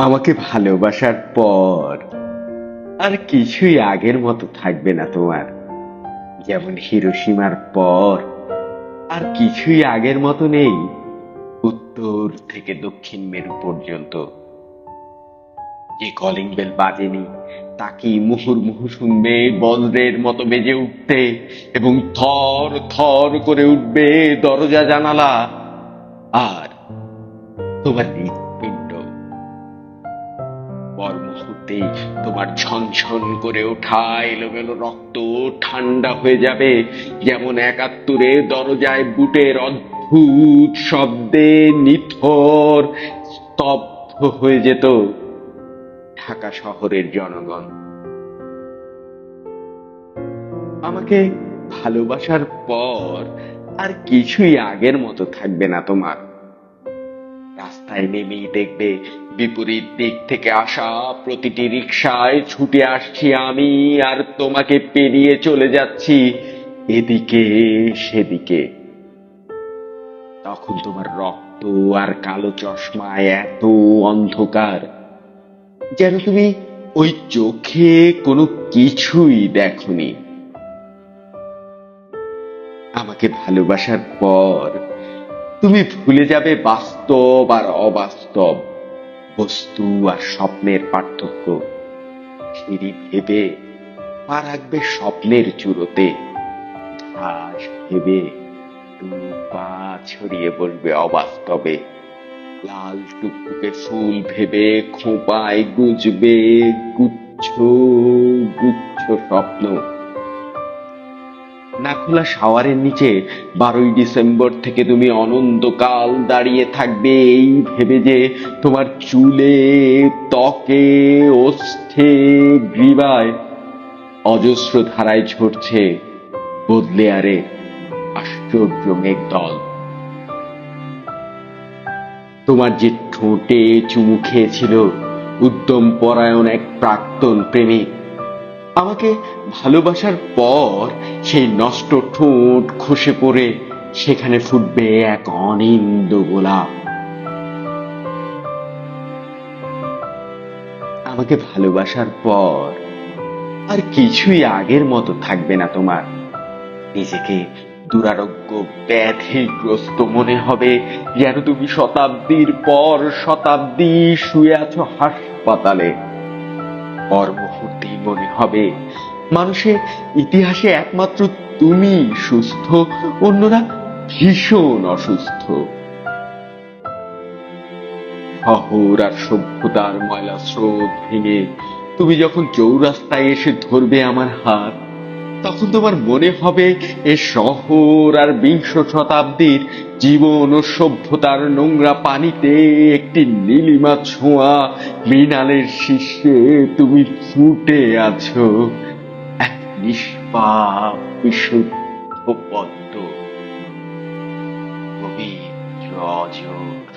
আমাকে ভালোবাসার পর আর কিছুই আগের মতো থাকবে না তোমার। যেমন হিরোশিমার পর আর কিছুই আগের মতো নেই উত্তর থেকে দক্ষিণ মেরু পর্যন্ত। যে কলিং বেল বাজেনি তাকে মুহুর্মুহু শুনবে বজ্রের মতো বেজে উঠতে, এবং থর থর করে উঠবে দরজা জানালা। আর তোমার হৃৎপিণ্ড পর মুহূর্তেই তোমার ঝনঝন করে ওঠা এলোমেলো রক্ত ঠান্ডা হয়ে যাবে, যেমন একাত্তরে দরজায় বুটের অদ্ভুত শব্দে নিথর স্তব্ধ হয়ে যেত ঢাকা শহরের জনগণ। আমাকে ভালোবাসার পর আর কিছুই আগের মতো থাকবে না তোমার। রাস্তায় নেমেই দেখবে বিপরীত দিক থেকে আসা প্রতিটি রিকশায় ছুটে আসছি আমি, আর তোমাকে পেরিয়ে চলে যাচ্ছি এদিকে সেদিকে। তখন তোমার রক্ত আর কালো চশমায় এত অন্ধকার যেন তুমি ওই চোখে কোনো কিছুই দেখোনি। আমাকে ভালোবাসার পর তুমি ভুলে যাবে বাস্তব আর অবাস্তব, বস্তু আর স্বপ্নের পার্থক্য। সিঁড়ি ভেবে পা রাখবে স্বপ্নের চূড়োতে, ঘাস ভেবে তুমি পা ছড়িয়ে বলবে অবাস্তবে। লাল টুকটুকে ফুল ভেবে খোঁপায় গুজবে গুচ্ছ গুচ্ছ স্বপ্ন। না খোলা শাওয়ারের নিচে 12ই ডিসেম্বর থেকে তুমি অনন্তকাল দাঁড়িয়ে থাকবে এই ভেবে যে তোমার চুলে, ত্বকে, ওষ্ঠে, গ্রীবায় অজস্র ধারায় ঝরছে বদলে আরে আশ্চর্য মেঘদল। তোমার যে ঠোঁটে চুমু খেয়েছিল উদ্যম পরায়ণ এক প্রাক্তন প্রেমিক, আমাকে ভালোবাসার পর সেই নষ্ট ঠোঁট খসে পড়ে সেখানে ফুটবে এক অনিন্দ গোলাপ। আমাকে ভালোবাসার পর আর কিছুই আগের মতো থাকবে না তোমার। নিজেকে দুরারোগ্য ব্যাধিগ্রস্ত মনে হবে, যেন তুমি শতাব্দীর পর শতাব্দী শুয়ে আছো হাসপাতালে। পর মুহূর্তেই মনে হবে মানুষের ইতিহাসে একমাত্র তুমি সুস্থ, অন্যরা ভীষণ অসুস্থ। শহর আর সভ্যতার ময়লা স্রোত ভেঙে তুমি যখন চৌরাস্তায় এসে ধরবে আমার হাত, তখন তোমার মনে হবে এ শহর আর বিংশ শতাব্দীর জীবন ও সভ্যতার নোংরা পানিতে একটি নীলিমা ছোঁয়া মৃণালের শীর্ষে তুমি ফুটে আছো, এক নিষ্পাপ বিশুদ্ধ পদ্ম, পবিত্র অজর।